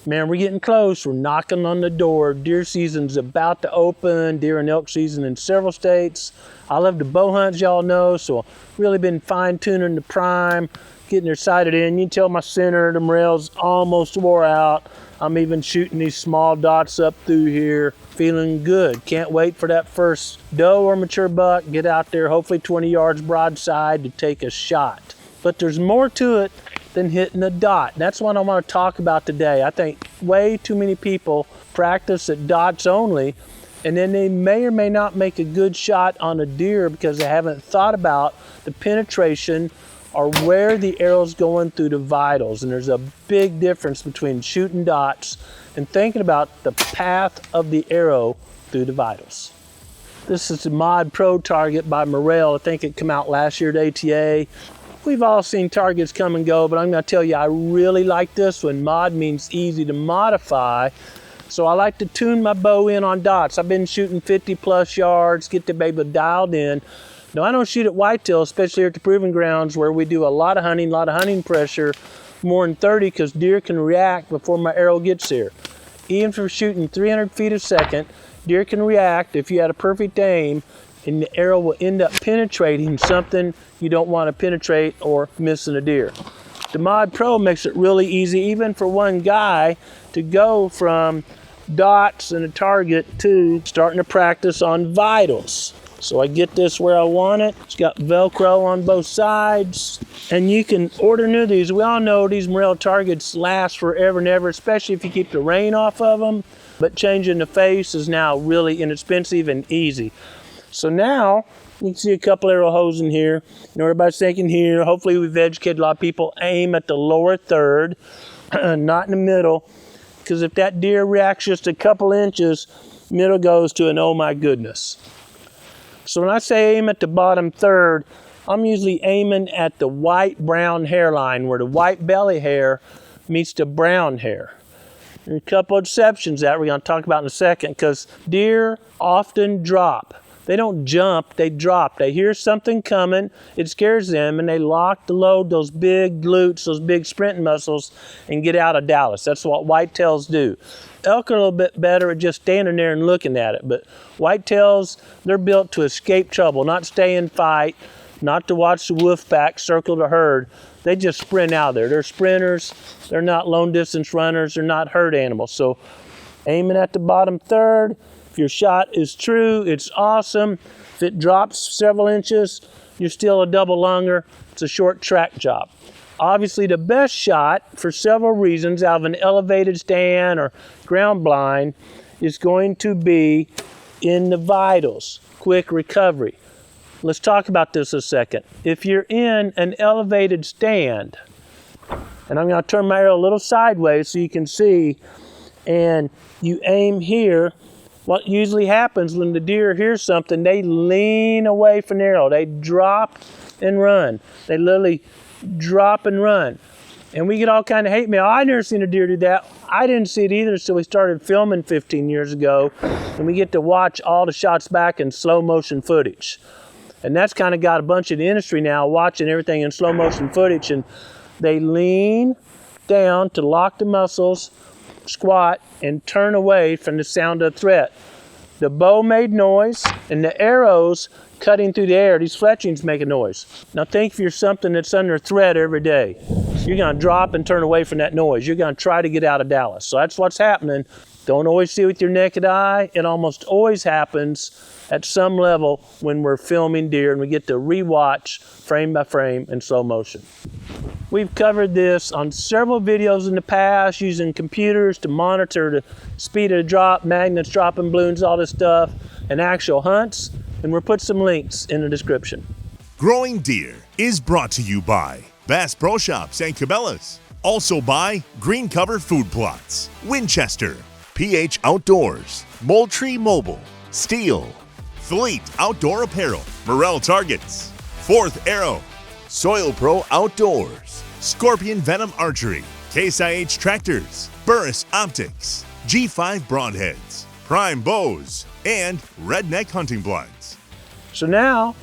Man, we're getting close. We're knocking on the door. Deer season's about to open. Deer and elk season in several states. I love to bow hunt, as y'all know, so I've really been fine-tuning the prime, getting her sighted in. You can tell my center, them rails almost wore out. I'm even shooting these small dots up through here. Feeling good. Can't wait for that first doe or mature buck. Get out there, hopefully 20 yards broadside to take a shot. But there's more to it than hitting a dot. That's what I want to talk about today. I think way too many people practice at dots only, and then they may or may not make a good shot on a deer because they haven't thought about the penetration or where the arrow's going through the vitals. And there's a big difference between shooting dots and thinking about the path of the arrow through the vitals. This is the Mod Pro target by Morrell. I think it came out last year at ATA. We've all seen targets come and go, but I'm gonna tell you, I really like this one. Mod means easy to modify. So I like to tune my bow in on dots. I've been shooting 50 plus yards, get the baby dialed in. Now I don't shoot at whitetail, especially here at the proving grounds where we do a lot of hunting pressure, more than 30, because deer can react before my arrow gets there. Even for shooting 300 feet a second, deer can react if you had a perfect aim, and the arrow will end up penetrating something you don't want to penetrate or missing a deer. The Mod Pro makes it really easy, even for one guy, to go from dots and a target to starting to practice on vitals. So I get this where I want it. It's got Velcro on both sides, and you can order new of these. We all know these Morrell targets last forever and ever, especially if you keep the rain off of them, but changing the face is now really inexpensive and easy. So now, you can see a couple arrow holes in here. You know, everybody's thinking here, hopefully we've educated a lot of people, aim at the lower third, not in the middle, because if that deer reacts just a couple inches, middle goes to an oh my goodness. So when I say aim at the bottom third, I'm usually aiming at the white-brown hairline, where the white belly hair meets the brown hair. There are a couple exceptions that we're going to talk about in a second, because deer often drop. They don't jump, they drop. They hear something coming, it scares them, and they lock the load, those big glutes, those big sprinting muscles, and get out of Dallas. That's what whitetails do. Elk are a little bit better at just standing there and looking at it, but whitetails, they're built to escape trouble, not stay and fight, not to watch the wolf pack circle the herd. They just sprint out there. They're sprinters, they're not long distance runners, they're not herd animals. So aiming at the bottom third. If your shot is true, it's awesome. If it drops several inches, you're still a double lunger. It's a short track job. Obviously, the best shot, for several reasons, out of an elevated stand or ground blind, is going to be in the vitals, quick recovery. Let's talk about this a second. If you're in an elevated stand, and I'm going to turn my arrow a little sideways so you can see, and you aim here, what usually happens when the deer hears something, they lean away from the arrow. They drop and run. They literally drop and run. And we get all kind of hate mail. I never seen a deer do that. I didn't see it either until we started filming 15 years ago. And we get to watch all the shots back in slow motion footage. And that's kind of got a bunch of the industry now watching everything in slow motion footage. And they lean down to lock the muscles, squat, and turn away from the sound of threat. The bow made noise, and the arrows cutting through the air, these fletchings make a noise. Now think if you're something that's under threat every day. You're gonna drop and turn away from that noise. You're gonna try to get out of Dallas. So that's what's happening. Don't always see it with your naked eye. It almost always happens at some level when we're filming deer and we get to rewatch frame by frame in slow motion. We've covered this on several videos in the past, using computers to monitor the speed of the drop, magnets, dropping balloons, all this stuff, and actual hunts, and we'll put some links in the description. Growing Deer is brought to you by Bass Pro Shops and Cabela's. Also by Green Cover Food Plots, Winchester, PH Outdoors, Moultrie Mobile, Steel, Fleet Outdoor Apparel, Morrell Targets, Fourth Arrow, Soil Pro Outdoors, Scorpion Venom Archery, Case IH Tractors, Burris Optics, G5 Broadheads, Prime Bows, and Redneck Hunting Blinds. So now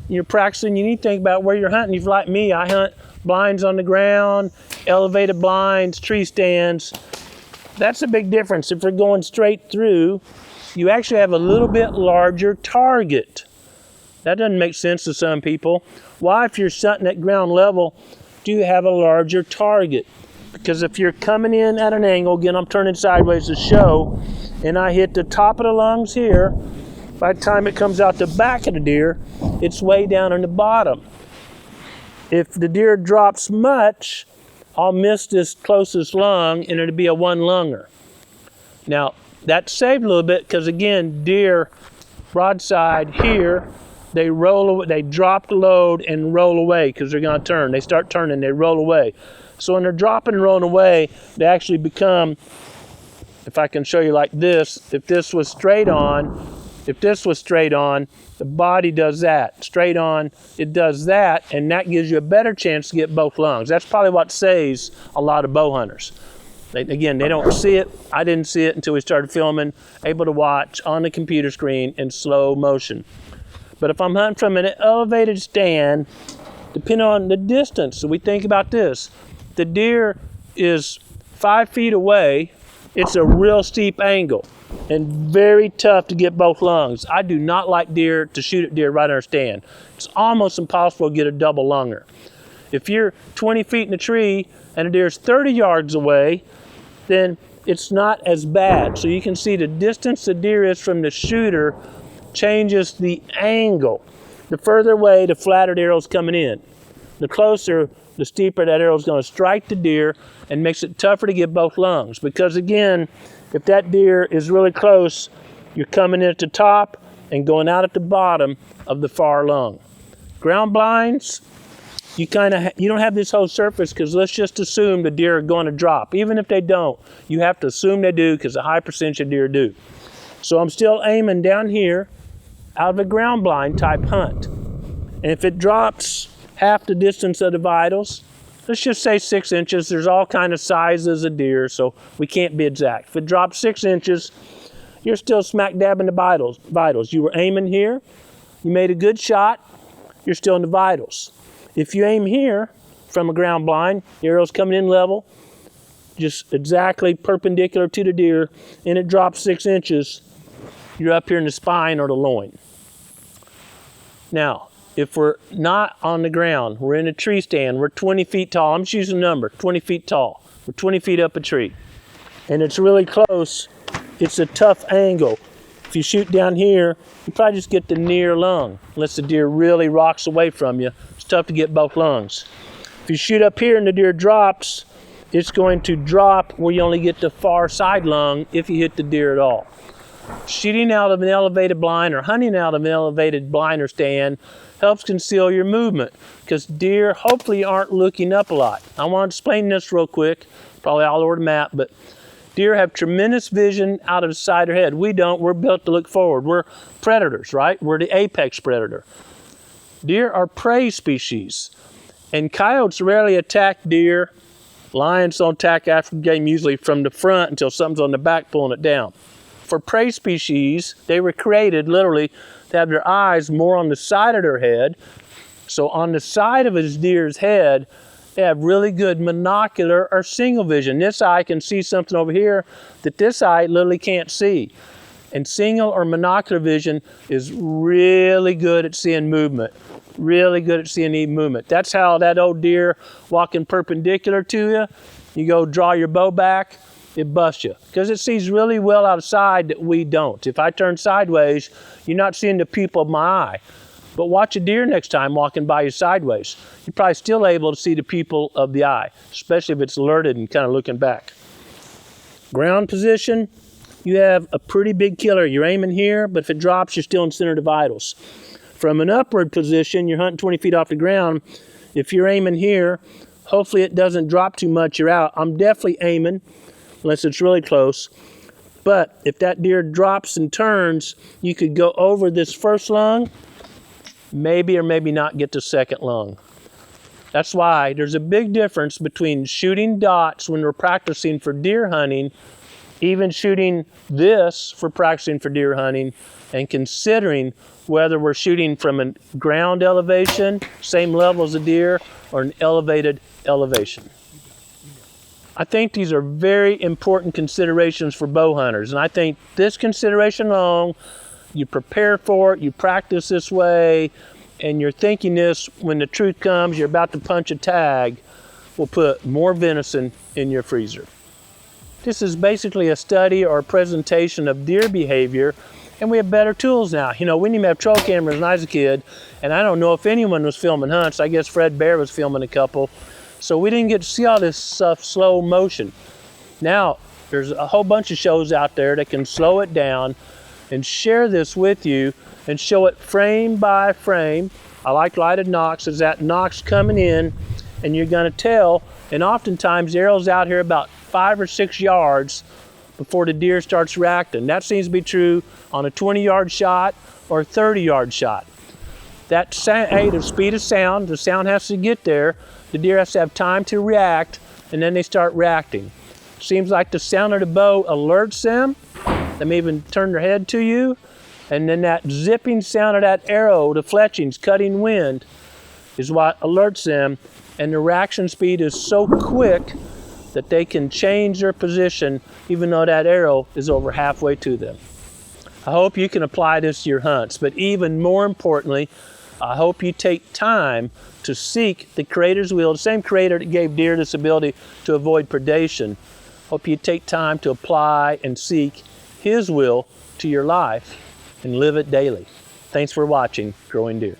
you're practicing, you need to think about where you're hunting. If you're like me, I hunt blinds on the ground, elevated blinds, tree stands. That's a big difference. If we're going straight through, you actually have a little bit larger target. That doesn't make sense to some people. Why, if you're shooting at ground level, do you have a larger target? Because if you're coming in at an angle, again, I'm turning sideways to show, and I hit the top of the lungs here, by the time it comes out the back of the deer, it's way down in the bottom. If the deer drops much, I'll miss this closest lung, and it'll be a one lunger. Now, that's saved a little bit because, again, deer broadside here, they roll away, they drop the load and roll away because they're going to turn. They start turning, they roll away. So when they're dropping and rolling away, they actually become, if I can show you like this, if this was straight on, the body does that. Straight on, it does that, and that gives you a better chance to get both lungs. That's probably what saves a lot of bow hunters. Again, they don't see it. I didn't see it until we started filming, able to watch on the computer screen in slow motion. But if I'm hunting from an elevated stand, depending on the distance, so we think about this. The deer is 5 feet away. It's a real steep angle and very tough to get both lungs. I do not like to shoot at deer right on a stand. It's almost impossible to get a double lunger. If you're 20 feet in a tree and a deer's 30 yards away, then it's not as bad. So you can see the distance the deer is from the shooter changes the angle. The further away, the flatter the arrow's coming in. The closer, the steeper that arrow's going to strike the deer and makes it tougher to get both lungs. Because again, if that deer is really close, you're coming in at the top and going out at the bottom of the far lung. Ground blinds, you don't have this whole surface because let's just assume the deer are going to drop. Even if they don't, you have to assume they do because a high percentage of deer do. So I'm still aiming down here out of a ground blind type hunt. And if it drops half the distance of the vitals, let's just say 6 inches, there's all kind of sizes of deer, so we can't be exact. If it drops 6 inches, you're still smack dab in the vitals. You were aiming here, you made a good shot, you're still in the vitals. If you aim here from a ground blind, the arrow's coming in level, just exactly perpendicular to the deer, and it drops 6 inches, you're up here in the spine or the loin. Now, if we're not on the ground, we're in a tree stand, we're 20 feet tall, I'm just using a number, 20 feet tall. We're 20 feet up a tree, and it's really close, it's a tough angle. If you shoot down here, you probably just get the near lung, unless the deer really rocks away from you. It's tough to get both lungs. If you shoot up here and the deer drops, it's going to drop where you only get the far side lung if you hit the deer at all. Shooting out of an elevated blind or hunting out of an elevated blind or stand helps conceal your movement because deer hopefully aren't looking up a lot. I want to explain this real quick, probably all over the map, but deer have tremendous vision out of the side of their head. We don't, we're built to look forward. We're predators, right? We're the apex predator. Deer are prey species, and coyotes rarely attack deer. Lions don't attack African game usually from the front until something's on the back pulling it down. For prey species, they were created literally to have their eyes more on the side of their head. So on the side of a deer's head, they have really good monocular or single vision. This eye can see something over here that this eye literally can't see. And single or monocular vision is really good at seeing movement. Really good at seeing even movement. That's how that old deer walking perpendicular to you, you go draw your bow back, it busts you. Because it sees really well outside that we don't. If I turn sideways, you're not seeing the pupil of my eye. But watch a deer next time walking by you sideways. You're probably still able to see the pupil of the eye, especially if it's alerted and kind of looking back. Ground position, you have a pretty big killer. You're aiming here, but if it drops, you're still in center of the vitals. From an upward position, you're hunting 20 feet off the ground. If you're aiming here, hopefully it doesn't drop too much, you're out. I'm definitely aiming, unless it's really close. But if that deer drops and turns, you could go over this first lung, maybe or maybe not get the second lung. That's why there's a big difference between shooting dots when we're practicing for deer hunting, even shooting this for practicing for deer hunting, and considering whether we're shooting from a ground elevation, same level as a deer, or an elevated elevation. I think these are very important considerations for bow hunters, and I think this consideration alone, you prepare for it, you practice this way, and you're thinking this when the truth comes, you're about to punch a tag, will put more venison in your freezer. This is basically a study or a presentation of deer behavior, and we have better tools now. You know, we didn't even have trail cameras when I was a kid, and I don't know if anyone was filming hunts. I guess Fred Bear was filming a couple. So we didn't get to see all this stuff slow motion. Now, there's a whole bunch of shows out there that can slow it down and share this with you and show it frame by frame. I like lighted nocks, as that knock's coming in, and you're gonna tell, and oftentimes the arrow's out here about 5 or 6 yards before the deer starts reacting. That seems to be true on a 20-yard shot or a 30-yard shot. That the speed of sound, the sound has to get there, the deer has to have time to react, and then they start reacting. Seems like the sound of the bow alerts them. They may even turn their head to you, and then that zipping sound of that arrow, the fletchings, cutting wind, is what alerts them, and the reaction speed is so quick that they can change their position even though that arrow is over halfway to them. I hope you can apply this to your hunts, but even more importantly, I hope you take time to seek the Creator's will, the same Creator that gave deer this ability to avoid predation. Hope you take time to apply and seek His will to your life and live it daily. Thanks for watching Growing Deer.